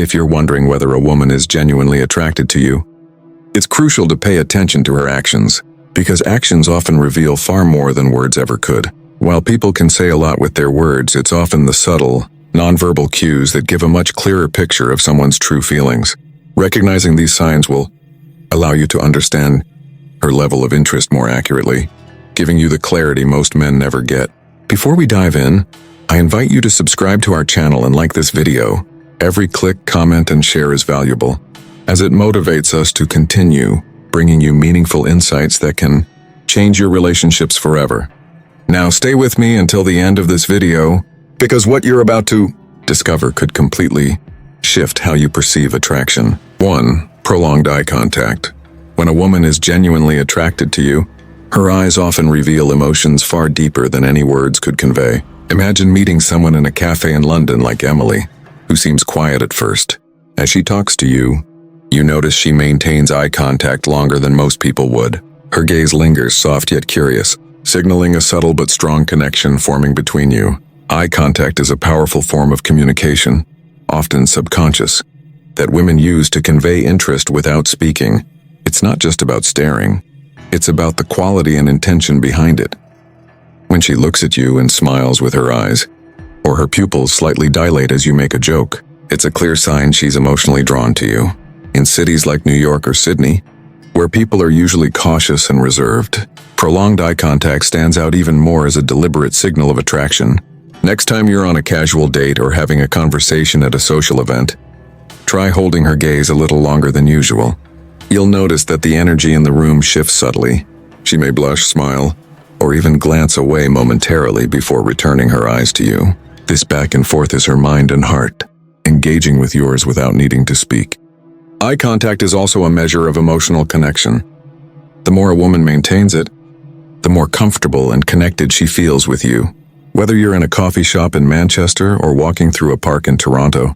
If you're wondering whether a woman is genuinely attracted to you, it's crucial to pay attention to her actions, because actions often reveal far more than words ever could. While people can say a lot with their words, it's often the subtle, nonverbal cues that give a much clearer picture of someone's true feelings. Recognizing these signs will allow you to understand her level of interest more accurately, giving you the clarity most men never get. Before we dive in, I invite you to subscribe to our channel and like this video. Every click, comment, and share is valuable, as it motivates us to continue bringing you meaningful insights that can change your relationships forever. Now stay with me until the end of this video, because what you're about to discover could completely shift how you perceive attraction. 1. Prolonged eye contact. When a woman is genuinely attracted to you, her eyes often reveal emotions far deeper than any words could convey. Imagine meeting someone in a cafe in London like Emily, who seems quiet at first. As she talks to you, you notice she maintains eye contact longer than most people would. Her gaze lingers, soft yet curious, signaling a subtle but strong connection forming between you. Eye contact is a powerful form of communication, often subconscious, that women use to convey interest without speaking. It's not just about staring. It's about the quality and intention behind it. When she looks at you and smiles with her eyes, or her pupils slightly dilate as you make a joke, it's a clear sign she's emotionally drawn to you. In cities like New York or Sydney, where people are usually cautious and reserved, prolonged eye contact stands out even more as a deliberate signal of attraction. Next time you're on a casual date or having a conversation at a social event, try holding her gaze a little longer than usual. You'll notice that the energy in the room shifts subtly. She may blush, smile, or even glance away momentarily before returning her eyes to you. This back and forth is her mind and heart, engaging with yours without needing to speak. Eye contact is also a measure of emotional connection. The more a woman maintains it, the more comfortable and connected she feels with you. Whether you're in a coffee shop in Manchester or walking through a park in Toronto,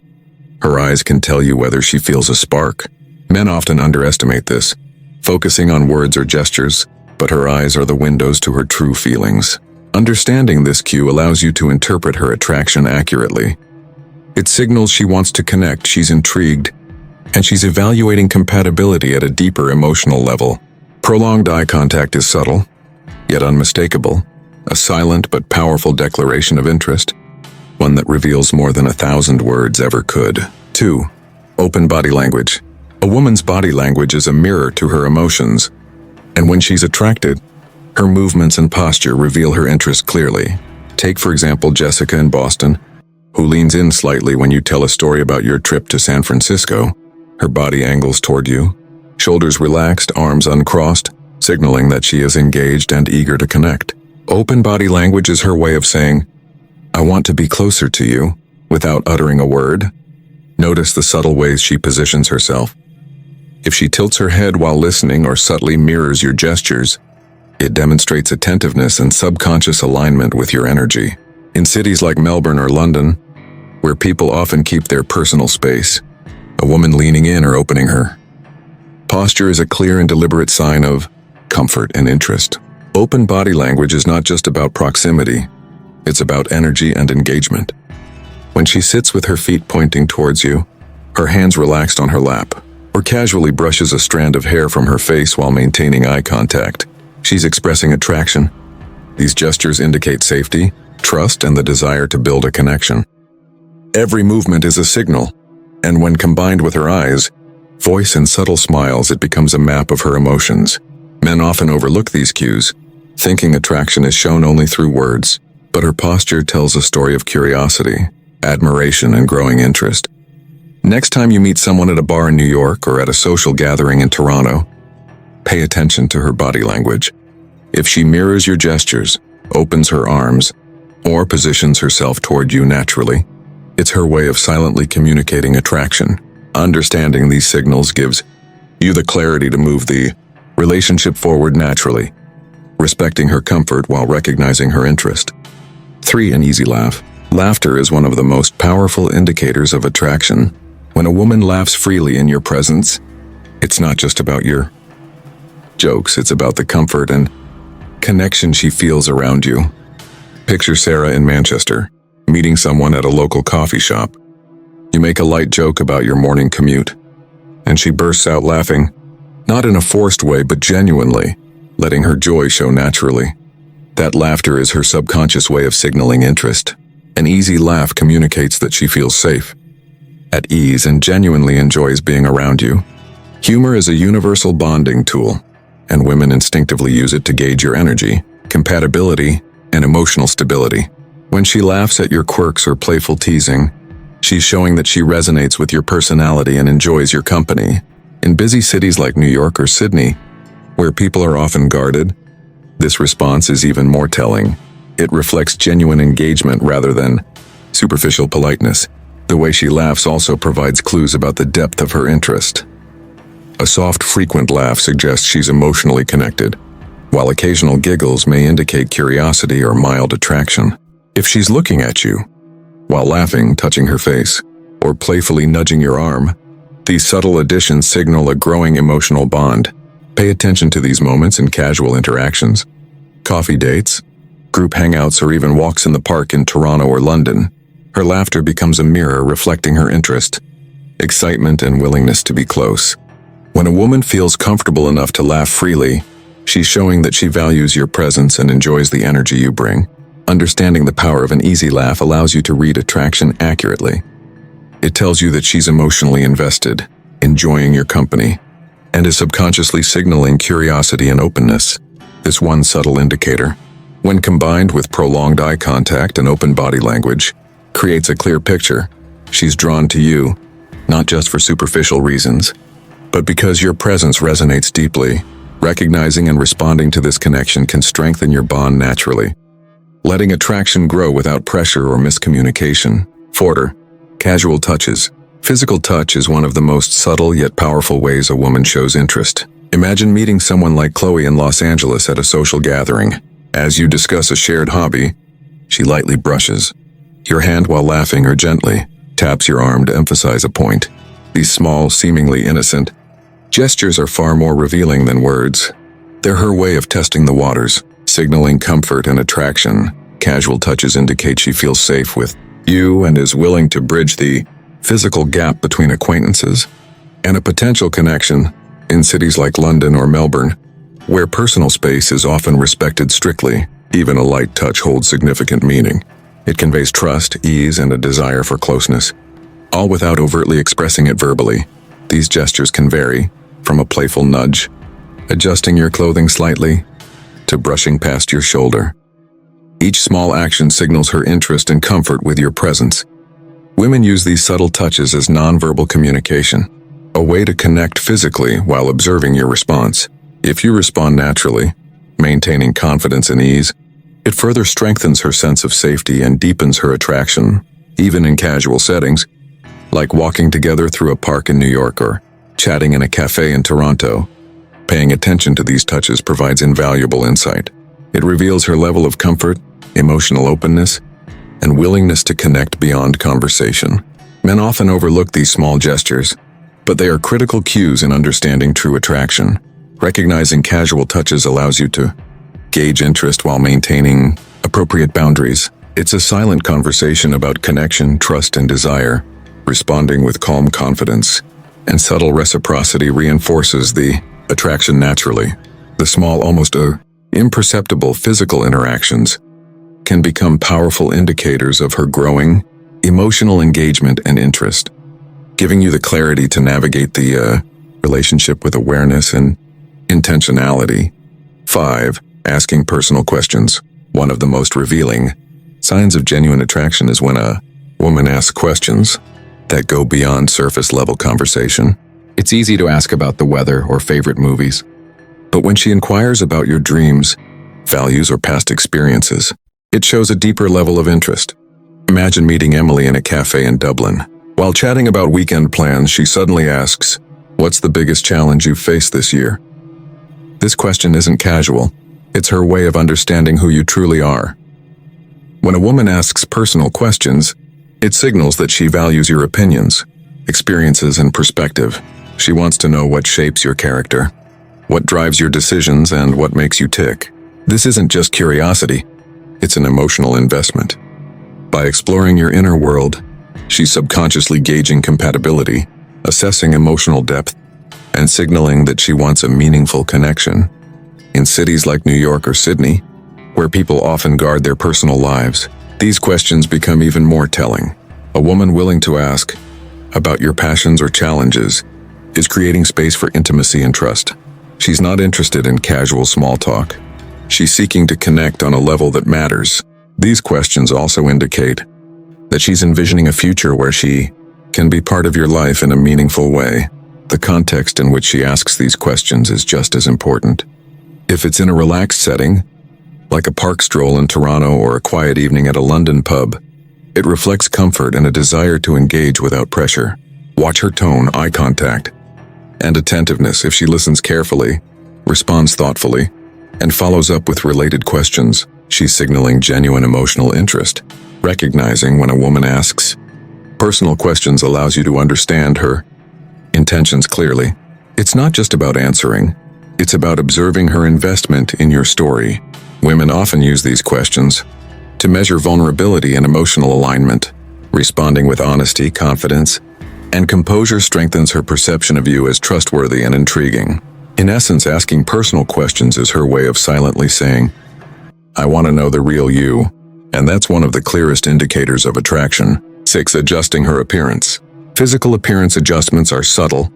her eyes can tell you whether she feels a spark. Men often underestimate this, focusing on words or gestures, but her eyes are the windows to her true feelings. Understanding this cue allows you to interpret her attraction accurately. It signals she wants to connect, she's intrigued, and she's evaluating compatibility at a deeper emotional level. Prolonged eye contact is subtle, yet unmistakable, a silent but powerful declaration of interest, one that reveals more than 1,000 words ever could. 2. Open body language. A woman's body language is a mirror to her emotions, and when she's attracted, her movements and posture reveal her interest clearly. Take, for example, Jessica in Boston, who leans in slightly when you tell a story about your trip to San Francisco. Her body angles toward you, shoulders relaxed, arms uncrossed, signaling that she is engaged and eager to connect. Open body language is her way of saying, "I want to be closer to you," without uttering a word. Notice the subtle ways she positions herself. If she tilts her head while listening or subtly mirrors your gestures, it demonstrates attentiveness and subconscious alignment with your energy. In cities like Melbourne or London, where people often keep their personal space, a woman leaning in or opening her posture is a clear and deliberate sign of comfort and interest. Open body language is not just about proximity, it's about energy and engagement. When she sits with her feet pointing towards you, her hands relaxed on her lap, or casually brushes a strand of hair from her face while maintaining eye contact, she's expressing attraction. These gestures indicate safety, trust, and the desire to build a connection. Every movement is a signal, and when combined with her eyes, voice, and subtle smiles, it becomes a map of her emotions. Men often overlook these cues, thinking attraction is shown only through words, but her posture tells a story of curiosity, admiration, and growing interest. Next time you meet someone at a bar in New York or at a social gathering in Toronto, pay attention to her body language. If she mirrors your gestures, opens her arms, or positions herself toward you naturally, it's her way of silently communicating attraction. Understanding these signals gives you the clarity to move the relationship forward naturally, respecting her comfort while recognizing her interest. 3. An easy laugh. Laughter is one of the most powerful indicators of attraction. When a woman laughs freely in your presence, it's not just about your jokes, it's about the comfort and connection she feels around you. Picture Sarah in Manchester, meeting someone at a local coffee shop. You make a light joke about your morning commute, and she bursts out laughing, not in a forced way but genuinely, letting her joy show naturally. That laughter is her subconscious way of signaling interest. An easy laugh communicates that she feels safe, at ease, and genuinely enjoys being around you. Humor is a universal bonding tool, and women instinctively use it to gauge your energy, compatibility, and emotional stability. When she laughs at your quirks or playful teasing, she's showing that she resonates with your personality and enjoys your company. In busy cities like New York or Sydney, where people are often guarded, this response is even more telling. It reflects genuine engagement rather than superficial politeness. The way she laughs also provides clues about the depth of her interest. A soft, frequent laugh suggests she's emotionally connected, while occasional giggles may indicate curiosity or mild attraction. If she's looking at you, while laughing, touching her face, or playfully nudging your arm, these subtle additions signal a growing emotional bond. Pay attention to these moments in casual interactions. Coffee dates, group hangouts, or even walks in the park in Toronto or London. Her laughter becomes a mirror reflecting her interest, excitement, and willingness to be close. When a woman feels comfortable enough to laugh freely, she's showing that she values your presence and enjoys the energy you bring. Understanding the power of an easy laugh allows you to read attraction accurately. It tells you that she's emotionally invested, enjoying your company, and is subconsciously signaling curiosity and openness. This one subtle indicator, when combined with prolonged eye contact and open body language, creates a clear picture. She's drawn to you, not just for superficial reasons, but because your presence resonates deeply. Recognizing and responding to this connection can strengthen your bond naturally, letting attraction grow without pressure or miscommunication. 4. Casual touches. Physical touch is one of the most subtle yet powerful ways a woman shows interest. Imagine meeting someone like Chloe in Los Angeles at a social gathering. As you discuss a shared hobby, she lightly brushes your hand while laughing or gently taps your arm to emphasize a point. These small, seemingly innocent gestures are far more revealing than words. They're her way of testing the waters, signaling comfort and attraction. Casual touches indicate she feels safe with you and is willing to bridge the physical gap between acquaintances and a potential connection. In cities like London or Melbourne, where personal space is often respected strictly, even a light touch holds significant meaning. It conveys trust, ease, and a desire for closeness, all without overtly expressing it verbally. These gestures can vary, from a playful nudge, adjusting your clothing slightly, to brushing past your shoulder. Each small action signals her interest and comfort with your presence. Women use these subtle touches as nonverbal communication, a way to connect physically while observing your response. If you respond naturally, maintaining confidence and ease, it further strengthens her sense of safety and deepens her attraction, even in casual settings, like walking together through a park in New York or chatting in a cafe in Toronto. Paying attention to these touches provides invaluable insight. It reveals her level of comfort, emotional openness, and willingness to connect beyond conversation. Men often overlook these small gestures, but they are critical cues in understanding true attraction. Recognizing casual touches allows you to gauge interest while maintaining appropriate boundaries. It's a silent conversation about connection, trust, and desire. Responding with calm confidence and subtle reciprocity reinforces the attraction naturally. The small, almost imperceptible physical interactions can become powerful indicators of her growing emotional engagement and interest, giving you the clarity to navigate the relationship with awareness and intentionality. 5. Asking personal questions. One of the most revealing signs of genuine attraction is when a woman asks questions that go beyond surface-level conversation. It's easy to ask about the weather or favorite movies, but when she inquires about your dreams, values, or past experiences, it shows a deeper level of interest. Imagine meeting Emily in a cafe in Dublin. While chatting about weekend plans, she suddenly asks, "What's the biggest challenge you've faced this year?" This question isn't casual. It's her way of understanding who you truly are. When a woman asks personal questions, it signals that she values your opinions, experiences, and perspective. She wants to know what shapes your character, what drives your decisions, and what makes you tick. This isn't just curiosity, it's an emotional investment. By exploring your inner world, She's subconsciously gauging compatibility, assessing emotional depth, and signaling that she wants a meaningful connection. In cities like New York or Sydney, where people often guard their personal lives, these questions become even more telling. A woman willing to ask about your passions or challenges is creating space for intimacy and trust. She's not interested in casual small talk. She's seeking to connect on a level that matters. These questions also indicate that she's envisioning a future where she can be part of your life in a meaningful way. The context in which she asks these questions is just as important. If it's in a relaxed setting, like a park stroll in Toronto or a quiet evening at a London pub, it reflects comfort and a desire to engage without pressure. Watch her tone, eye contact, and attentiveness. If she listens carefully, responds thoughtfully, and follows up with related questions, she's signaling genuine emotional interest. Recognizing when a woman asks personal questions allows you to understand her intentions clearly. It's not just about answering, it's about observing her investment in your story. Women often use these questions to measure vulnerability and emotional alignment. Responding with honesty, confidence, and composure strengthens her perception of you as trustworthy and intriguing. In essence, asking personal questions is her way of silently saying, "I want to know the real you," and that's one of the clearest indicators of attraction. 6. Adjusting her appearance. Physical appearance adjustments are subtle,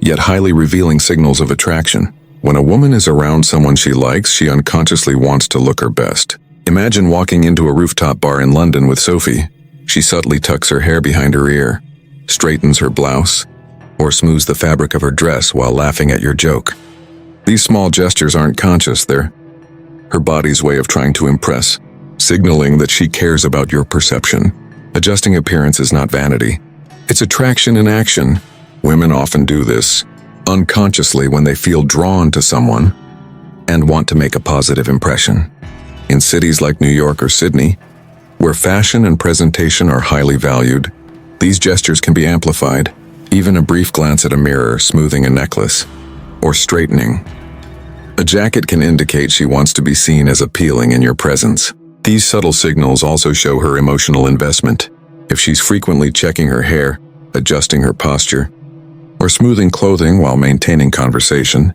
yet highly revealing signals of attraction. When a woman is around someone she likes, she unconsciously wants to look her best. Imagine walking into a rooftop bar in London with Sophie. She subtly tucks her hair behind her ear, straightens her blouse, or smooths the fabric of her dress while laughing at your joke. These small gestures aren't conscious, they're her body's way of trying to impress, signaling that she cares about your perception. Adjusting appearance is not vanity. It's attraction in action. Women often do this unconsciously when they feel drawn to someone and want to make a positive impression. In cities like New York or Sydney, where fashion and presentation are highly valued, these gestures can be amplified. Even a brief glance at a mirror, smoothing a necklace, or straightening a jacket can indicate she wants to be seen as appealing in your presence. These subtle signals also show her emotional investment. If she's frequently checking her hair, adjusting her posture, or smoothing clothing while maintaining conversation,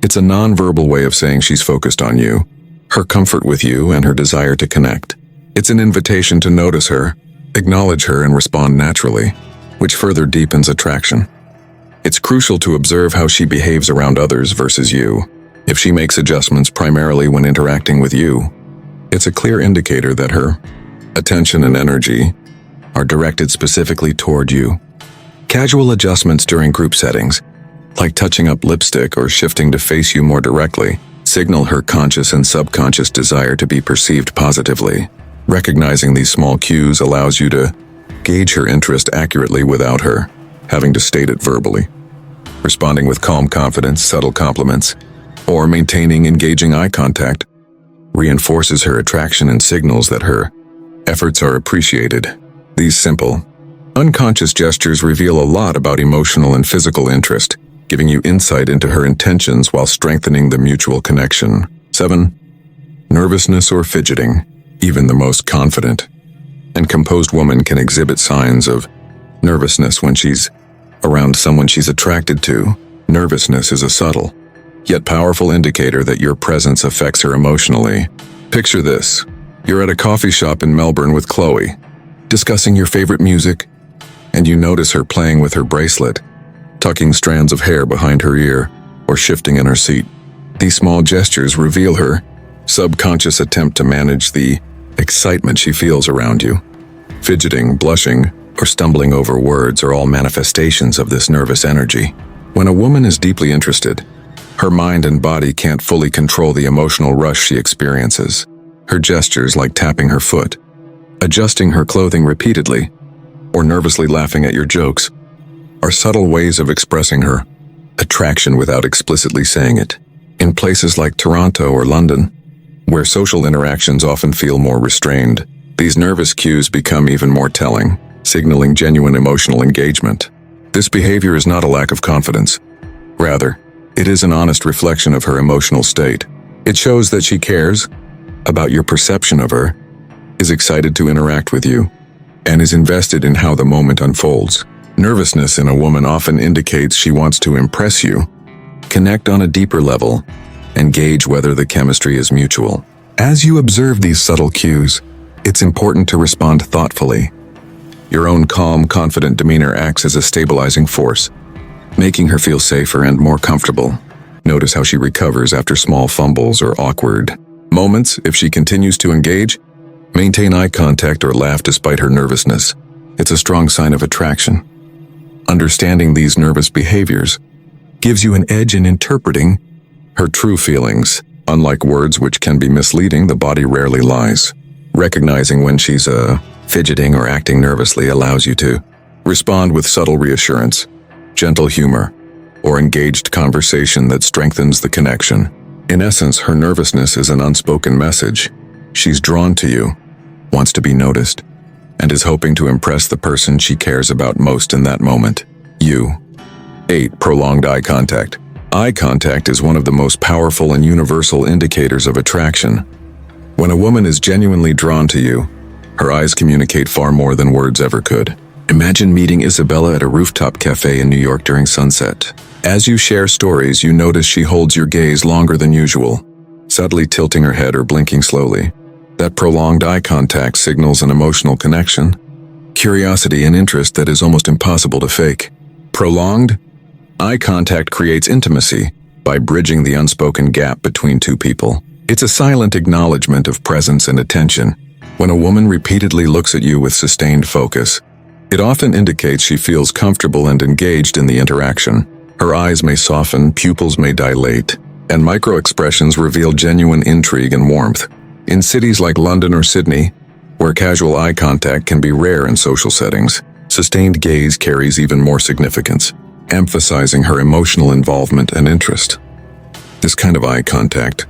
it's a nonverbal way of saying she's focused on you, her comfort with you, and her desire to connect. It's an invitation to notice her, acknowledge her, and respond naturally, which further deepens attraction. It's crucial to observe how she behaves around others versus you. If she makes adjustments primarily when interacting with you, it's a clear indicator that her attention and energy are directed specifically toward you. Casual adjustments during group settings, like touching up lipstick or shifting to face you more directly, signal her conscious and subconscious desire to be perceived positively. Recognizing these small cues allows you to gauge her interest accurately without her having to state it verbally. Responding with calm confidence, subtle compliments, or maintaining engaging eye contact reinforces her attraction and signals that her efforts are appreciated. These simple, unconscious gestures reveal a lot about emotional and physical interest, giving you insight into her intentions while strengthening the mutual connection. 7. Nervousness or fidgeting. Even the most confident and composed woman can exhibit signs of nervousness when she's around someone she's attracted to. Nervousness is a subtle, yet powerful indicator that your presence affects her emotionally. Picture this. You're at a coffee shop in Melbourne with Chloe, discussing your favorite music, and you notice her playing with her bracelet, tucking strands of hair behind her ear, or shifting in her seat. These small gestures reveal her subconscious attempt to manage the excitement she feels around you. Fidgeting, blushing, or stumbling over words are all manifestations of this nervous energy. When a woman is deeply interested, her mind and body can't fully control the emotional rush she experiences. Her gestures, like tapping her foot, adjusting her clothing repeatedly, or nervously laughing at your jokes, are subtle ways of expressing her attraction without explicitly saying it. In places like Toronto or London, where social interactions often feel more restrained, these nervous cues become even more telling, signaling genuine emotional engagement. This behavior is not a lack of confidence. Rather, it is an honest reflection of her emotional state. It shows that she cares about your perception of her, is excited to interact with you, and is invested in how the moment unfolds. Nervousness in a woman often indicates she wants to impress you, connect on a deeper level, and gauge whether the chemistry is mutual. As you observe these subtle cues, it's important to respond thoughtfully. Your own calm, confident demeanor acts as a stabilizing force, making her feel safer and more comfortable. Notice how she recovers after small fumbles or awkward moments. If she continues to engage, maintain eye contact or laugh despite her nervousness. It's a strong sign of attraction. Understanding these nervous behaviors gives you an edge in interpreting her true feelings. Unlike words which can be misleading, the body rarely lies. Recognizing when she's fidgeting or acting nervously allows you to respond with subtle reassurance, gentle humor, or engaged conversation that strengthens the connection. In essence, her nervousness is an unspoken message. She's drawn to you, wants to be noticed, and is hoping to impress the person she cares about most in that moment, you. 8. Prolonged eye contact. Eye contact is one of the most powerful and universal indicators of attraction. When a woman is genuinely drawn to you, her eyes communicate far more than words ever could. Imagine meeting Isabella at a rooftop cafe in New York during sunset. As you share stories, you notice she holds your gaze longer than usual, subtly tilting her head or blinking slowly. That prolonged eye contact signals an emotional connection, curiosity and interest that is almost impossible to fake. Prolonged eye contact creates intimacy by bridging the unspoken gap between two people. It's a silent acknowledgement of presence and attention. When a woman repeatedly looks at you with sustained focus, it often indicates she feels comfortable and engaged in the interaction. Her eyes may soften, pupils may dilate, and micro-expressions reveal genuine intrigue and warmth. In cities like London or Sydney, where casual eye contact can be rare in social settings, sustained gaze carries even more significance, emphasizing her emotional involvement and interest. This kind of eye contact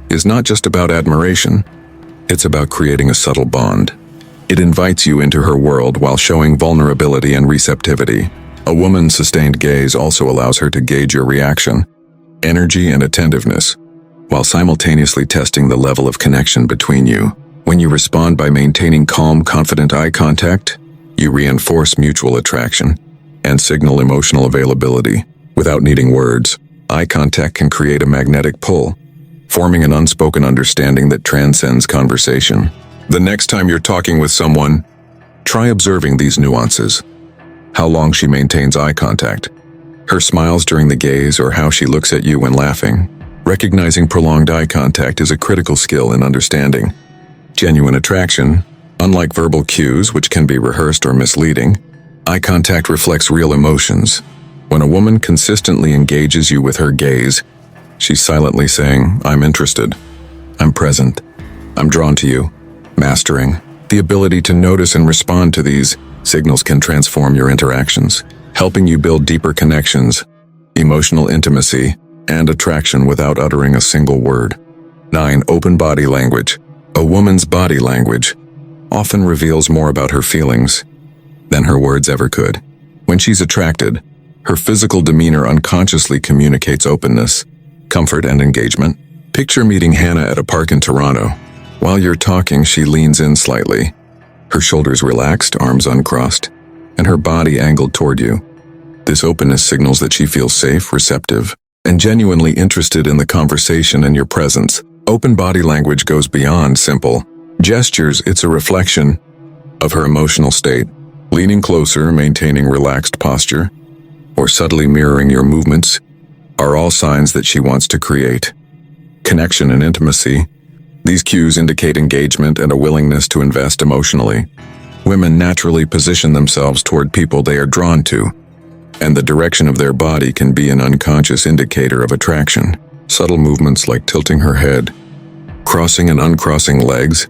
is not just about admiration, it's about creating a subtle bond. It invites you into her world while showing vulnerability and receptivity. A woman's sustained gaze also allows her to gauge your reaction, energy, and attentiveness, while simultaneously testing the level of connection between you. When you respond by maintaining calm, confident eye contact, you reinforce mutual attraction and signal emotional availability. Without needing words, eye contact can create a magnetic pull, forming an unspoken understanding that transcends conversation. The next time you're talking with someone, try observing these nuances. How long she maintains eye contact, her smiles during the gaze, or how she looks at you when laughing. Recognizing prolonged eye contact is a critical skill in understanding genuine attraction. Unlike verbal cues, which can be rehearsed or misleading, eye contact reflects real emotions. When a woman consistently engages you with her gaze, she's silently saying, "I'm interested, I'm present, I'm drawn to you." Mastering the ability to notice and respond to these signals can transform your interactions, helping you build deeper connections, emotional intimacy, and attraction without uttering a single word. 9. Open body language. A woman's body language often reveals more about her feelings than her words ever could. When she's attracted, her physical demeanor unconsciously communicates openness, comfort, and engagement. Picture meeting Hannah at a park in Toronto. While you're talking, she leans in slightly, her shoulders relaxed, arms uncrossed, and her body angled toward you. This openness signals that she feels safe, receptive, and genuinely interested in the conversation and your presence. Open body language goes beyond simple gestures. It's a reflection of her emotional state. Leaning closer, maintaining relaxed posture, or subtly mirroring your movements are all signs that she wants to create connection and intimacy. These cues indicate engagement and a willingness to invest emotionally. Women naturally position themselves toward people they are drawn to, and the direction of their body can be an unconscious indicator of attraction. Subtle movements like tilting her head, crossing and uncrossing legs,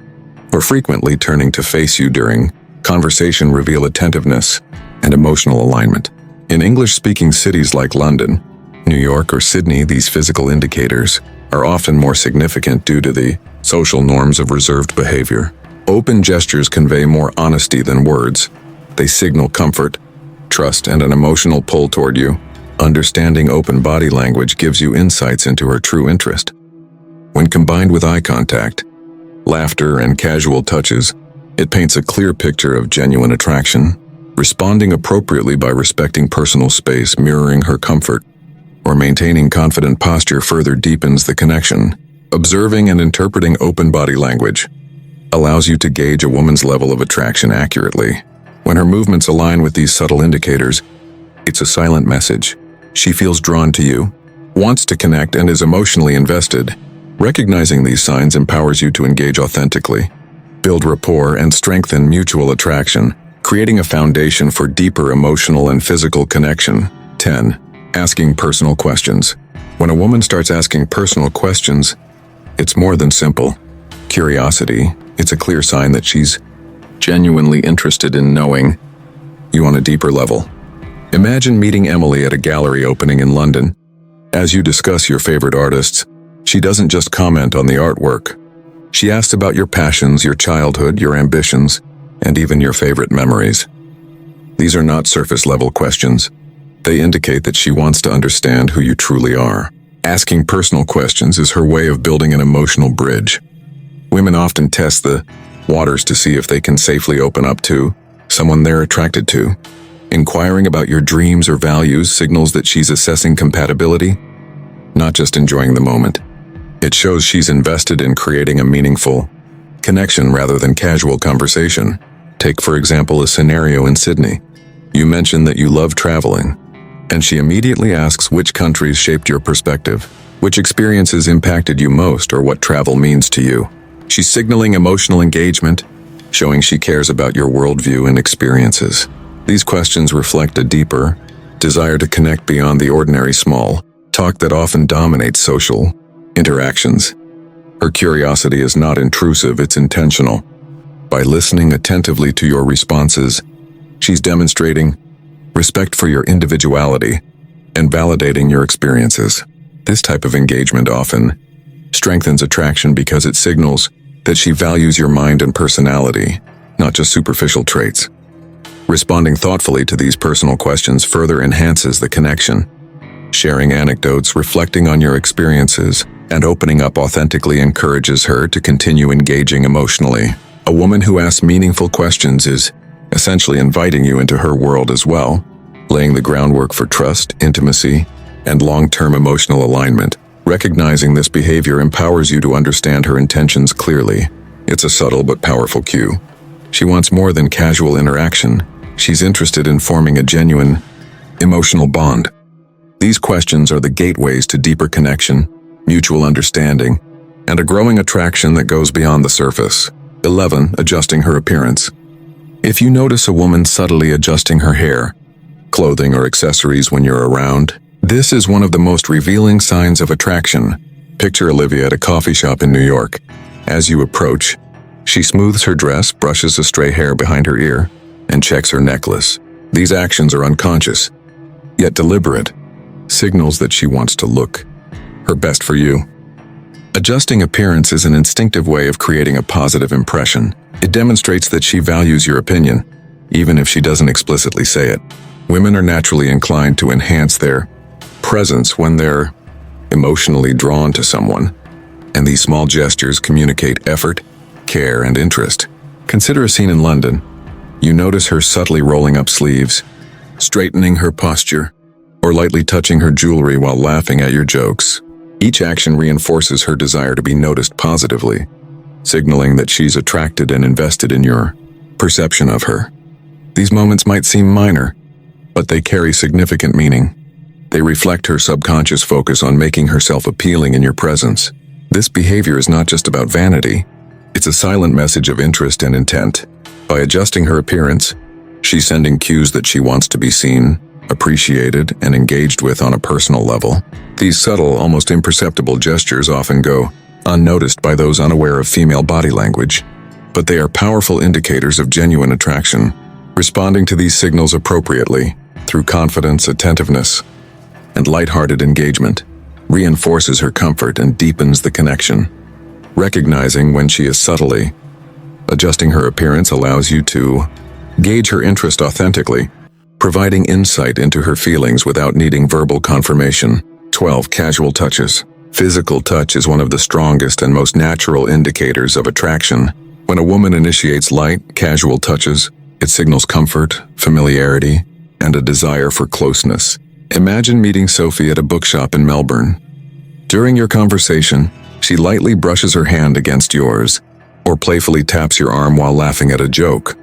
or frequently turning to face you during conversation reveal attentiveness and emotional alignment. In English-speaking cities like London, New York, or Sydney, these physical indicators are often more significant due to the social norms of reserved behavior. Open gestures convey more honesty than words. They signal comfort, trust, and an emotional pull toward you. Understanding open body language gives you insights into her true interest. When combined with eye contact, laughter, and casual touches, It paints a clear picture of genuine attraction. Responding appropriately by respecting personal space, mirroring her comfort, or maintaining confident posture further deepens the connection. Observing and interpreting open body language allows you to gauge a woman's level of attraction accurately. When her movements align with these subtle indicators, it's a silent message. She feels drawn to you, wants to connect, and is emotionally invested. Recognizing these signs empowers you to engage authentically, build rapport, and strengthen mutual attraction, creating a foundation for deeper emotional and physical connection. 10. Asking personal questions. When a woman starts asking personal questions, it's more than simple curiosity. It's a clear sign that she's genuinely interested in knowing you on a deeper level. Imagine meeting Emily at a gallery opening in London. As you discuss your favorite artists, she doesn't just comment on the artwork. She asks about your passions, your childhood, your ambitions, and even your favorite memories. These are not surface-level questions. They indicate that she wants to understand who you truly are. Asking personal questions is her way of building an emotional bridge. Women often test the waters to see if they can safely open up to someone they're attracted to. Inquiring about your dreams or values signals that she's assessing compatibility, not just enjoying the moment. It shows she's invested in creating a meaningful connection rather than casual conversation. Take, for example, a scenario in Sydney. You mention that you love traveling, and she immediately asks which countries shaped your perspective, which experiences impacted you most, or what travel means to you. She's signaling emotional engagement, showing she cares about your worldview and experiences. These questions reflect a deeper desire to connect beyond the ordinary small talk that often dominates social interactions. Her curiosity is not intrusive, it's intentional. By listening attentively to your responses, she's demonstrating respect for your individuality and validating your experiences. This type of engagement often strengthens attraction because it signals that she values your mind and personality, not just superficial traits. Responding thoughtfully to these personal questions further enhances the connection. Sharing anecdotes, reflecting on your experiences, and opening up authentically encourages her to continue engaging emotionally. A woman who asks meaningful questions is essentially inviting you into her world as well, laying the groundwork for trust, intimacy, and long-term emotional alignment. Recognizing this behavior empowers you to understand her intentions clearly. It's a subtle but powerful cue. She wants more than casual interaction. She's interested in forming a genuine emotional bond. These questions are the gateways to deeper connection, mutual understanding, and a growing attraction that goes beyond the surface. 11. Adjusting her appearance. If you notice a woman subtly adjusting her hair, clothing, or accessories when you're around, this is one of the most revealing signs of attraction. Picture Olivia at a coffee shop in New York. As you approach, she smooths her dress, brushes a stray hair behind her ear, and checks her necklace. These actions are unconscious, yet deliberate, signals that she wants to look her best for you. Adjusting appearance is an instinctive way of creating a positive impression. It demonstrates that she values your opinion, even if she doesn't explicitly say it. Women are naturally inclined to enhance their presence when they're emotionally drawn to someone, and these small gestures communicate effort, care, and interest. Consider a scene in London. You notice her subtly rolling up sleeves, straightening her posture, or lightly touching her jewelry while laughing at your jokes. Each action reinforces her desire to be noticed positively, signaling that she's attracted and invested in your perception of her. These moments might seem minor, but they carry significant meaning. They reflect her subconscious focus on making herself appealing in your presence. This behavior is not just about vanity, it's a silent message of interest and intent. By adjusting her appearance, she's sending cues that she wants to be seen, appreciated, and engaged with on a personal level. These subtle, almost imperceptible gestures often go unnoticed by those unaware of female body language, but they are powerful indicators of genuine attraction. Responding to these signals appropriately, through confidence, attentiveness, and lighthearted engagement, reinforces her comfort and deepens the connection. Recognizing when she is subtly adjusting her appearance allows you to gauge her interest authentically, providing insight into her feelings without needing verbal confirmation. 12. Casual touches. Physical touch is one of the strongest and most natural indicators of attraction. When a woman initiates light, casual touches, it signals comfort, familiarity, and a desire for closeness. Imagine meeting Sophie at a bookshop in Melbourne. During your conversation, she lightly brushes her hand against yours, or playfully taps your arm while laughing at a joke.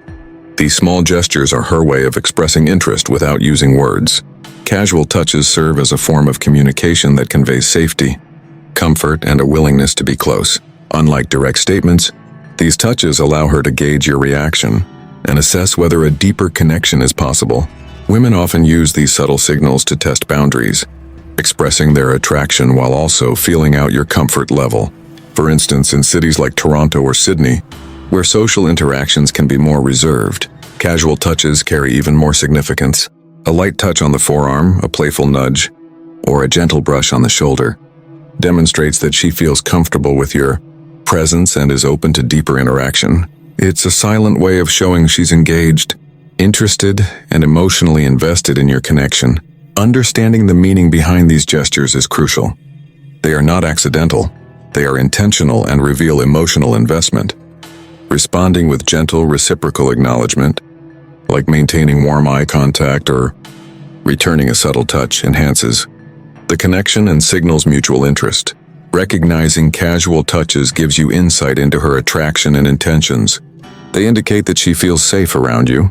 These small gestures are her way of expressing interest without using words. Casual touches serve as a form of communication that conveys safety, comfort, and a willingness to be close. Unlike direct statements, these touches allow her to gauge your reaction and assess whether a deeper connection is possible. Women often use these subtle signals to test boundaries, expressing their attraction while also feeling out your comfort level. For instance, in cities like Toronto or Sydney, where social interactions can be more reserved, casual touches carry even more significance. A light touch on the forearm, a playful nudge, or a gentle brush on the shoulder demonstrates that she feels comfortable with your presence and is open to deeper interaction. It's a silent way of showing she's engaged, interested, and emotionally invested in your connection. Understanding the meaning behind these gestures is crucial. They are not accidental. They are intentional and reveal emotional investment. Responding with gentle, reciprocal acknowledgement, like maintaining warm eye contact or returning a subtle touch, enhances the connection and signals mutual interest. Recognizing casual touches gives you insight into her attraction and intentions. They indicate that she feels safe around you,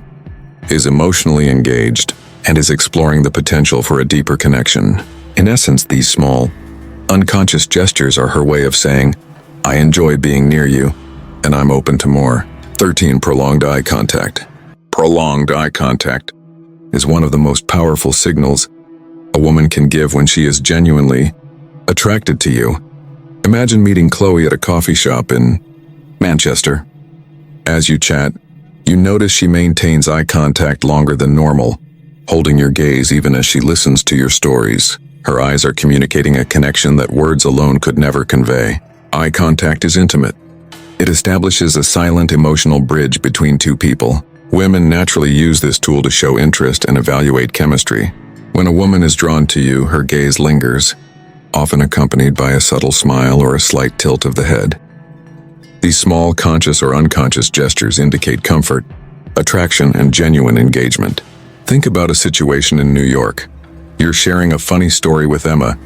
is emotionally engaged, and is exploring the potential for a deeper connection. In essence, these small, unconscious gestures are her way of saying, "I enjoy being near you, and I'm open to more." 13. Prolonged eye contact. Prolonged eye contact is one of the most powerful signals a woman can give when she is genuinely attracted to you. Imagine meeting Chloe at a coffee shop in Manchester. As you chat, you notice she maintains eye contact longer than normal, holding your gaze even as she listens to your stories. Her eyes are communicating a connection that words alone could never convey. Eye contact is intimate. It establishes a silent emotional bridge between two people. Women naturally use this tool to show interest and evaluate chemistry. When a woman is drawn to you, her gaze lingers, often accompanied by a subtle smile or a slight tilt of the head. These small, conscious or unconscious gestures indicate comfort, attraction, and genuine engagement. Think about a situation in New York. You're sharing a funny story with Emma,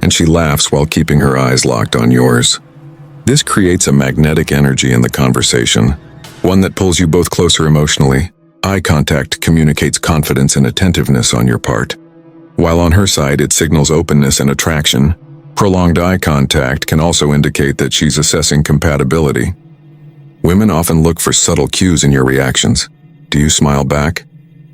and she laughs while keeping her eyes locked on yours. This creates a magnetic energy in the conversation, one that pulls you both closer emotionally. Eye contact communicates confidence and attentiveness on your part, while on her side it signals openness and attraction. Prolonged eye contact can also indicate that she's assessing compatibility. Women often look for subtle cues in your reactions. Do you smile back?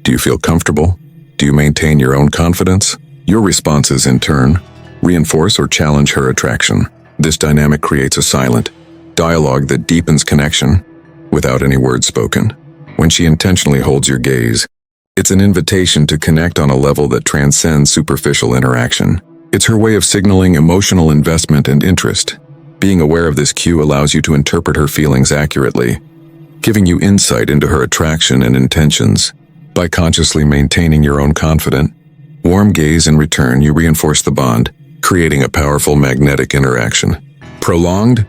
Do you feel comfortable? Do you maintain your own confidence? Your responses, in turn, reinforce or challenge her attraction. This dynamic creates a silent dialogue that deepens connection without any words spoken. When she intentionally holds your gaze, it's an invitation to connect on a level that transcends superficial interaction. It's her way of signaling emotional investment and interest. Being aware of this cue allows you to interpret her feelings accurately, giving you insight into her attraction and intentions. By consciously maintaining your own confident, warm gaze in return, you reinforce the bond, creating a powerful magnetic interaction. Prolonged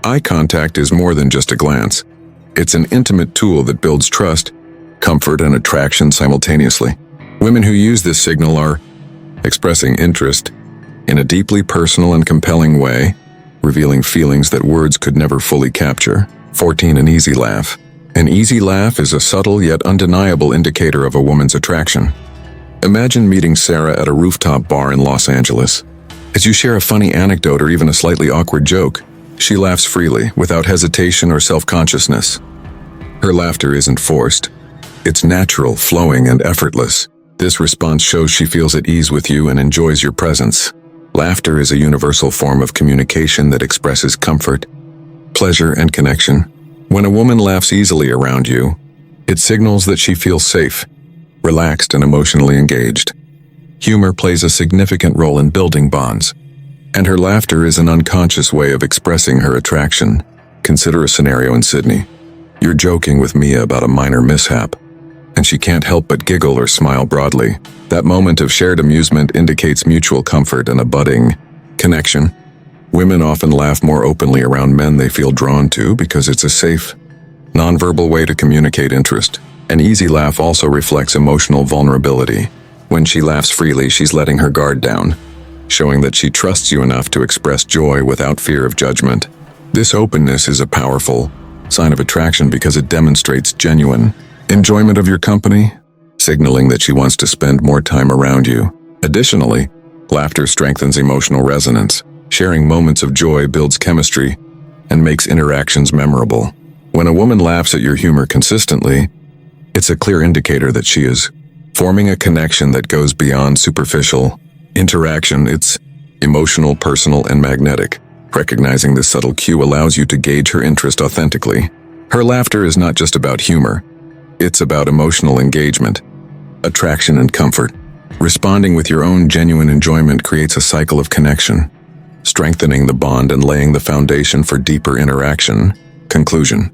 eye contact is more than just a glance. It's an intimate tool that builds trust, comfort, and attraction simultaneously. Women who use this signal are expressing interest in a deeply personal and compelling way, revealing feelings that words could never fully capture. 14. An easy laugh. An easy laugh is a subtle yet undeniable indicator of a woman's attraction. Imagine meeting Sarah at a rooftop bar in Los Angeles. As you share a funny anecdote or even a slightly awkward joke, she laughs freely, without hesitation or self-consciousness. Her laughter isn't forced. It's natural, flowing, and effortless. This response shows she feels at ease with you and enjoys your presence. Laughter is a universal form of communication that expresses comfort, pleasure, and connection. When a woman laughs easily around you, it signals that she feels safe, relaxed, and emotionally engaged. Humor plays a significant role in building bonds, and her laughter is an unconscious way of expressing her attraction. Consider a scenario in Sydney. You're joking with Mia about a minor mishap, and she can't help but giggle or smile broadly. That moment of shared amusement indicates mutual comfort and a budding connection. Women often laugh more openly around men they feel drawn to because it's a safe, nonverbal way to communicate interest. An easy laugh also reflects emotional vulnerability. When she laughs freely, she's letting her guard down, showing that she trusts you enough to express joy without fear of judgment. This openness is a powerful sign of attraction because it demonstrates genuine enjoyment of your company, signaling that she wants to spend more time around you. Additionally, laughter strengthens emotional resonance. Sharing moments of joy builds chemistry and makes interactions memorable. When a woman laughs at your humor consistently, it's a clear indicator that she is forming a connection that goes beyond superficial interaction. It's emotional, personal, and magnetic. Recognizing this subtle cue allows you to gauge her interest authentically. Her laughter is not just about humor. It's about emotional engagement, attraction, and comfort. Responding with your own genuine enjoyment creates a cycle of connection, strengthening the bond and laying the foundation for deeper interaction. Conclusion.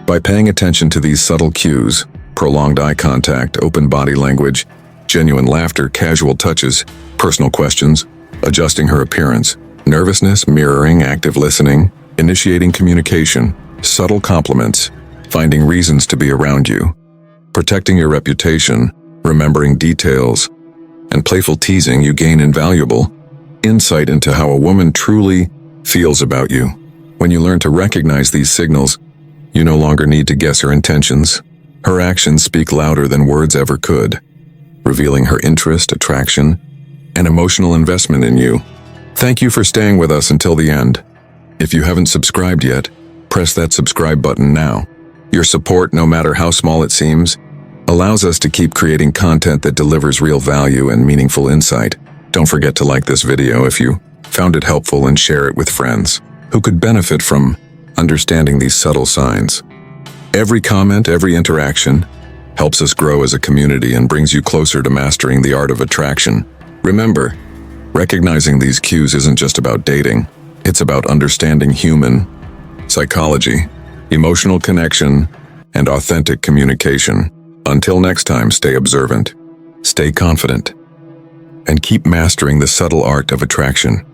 By paying attention to these subtle cues, prolonged eye contact, open body language, genuine laughter, casual touches, personal questions, adjusting her appearance, nervousness, mirroring, active listening, initiating communication, subtle compliments, finding reasons to be around you, protecting your reputation, remembering details, and playful teasing, you gain invaluable insight into how a woman truly feels about you. When you learn to recognize these signals, you no longer need to guess her intentions. Her actions speak louder than words ever could, revealing her interest, attraction, and emotional investment in you. Thank you for staying with us until the end. If you haven't subscribed yet, press that subscribe button now. Your support, no matter how small it seems, allows us to keep creating content that delivers real value and meaningful insight. Don't forget to like this video if you found it helpful and share it with friends who could benefit from understanding these subtle signs. Every comment, every interaction helps us grow as a community and brings you closer to mastering the art of attraction. Remember, recognizing these cues isn't just about dating. It's about understanding human psychology, emotional connection, and authentic communication. Until next time, stay observant, stay confident, and keep mastering the subtle art of attraction.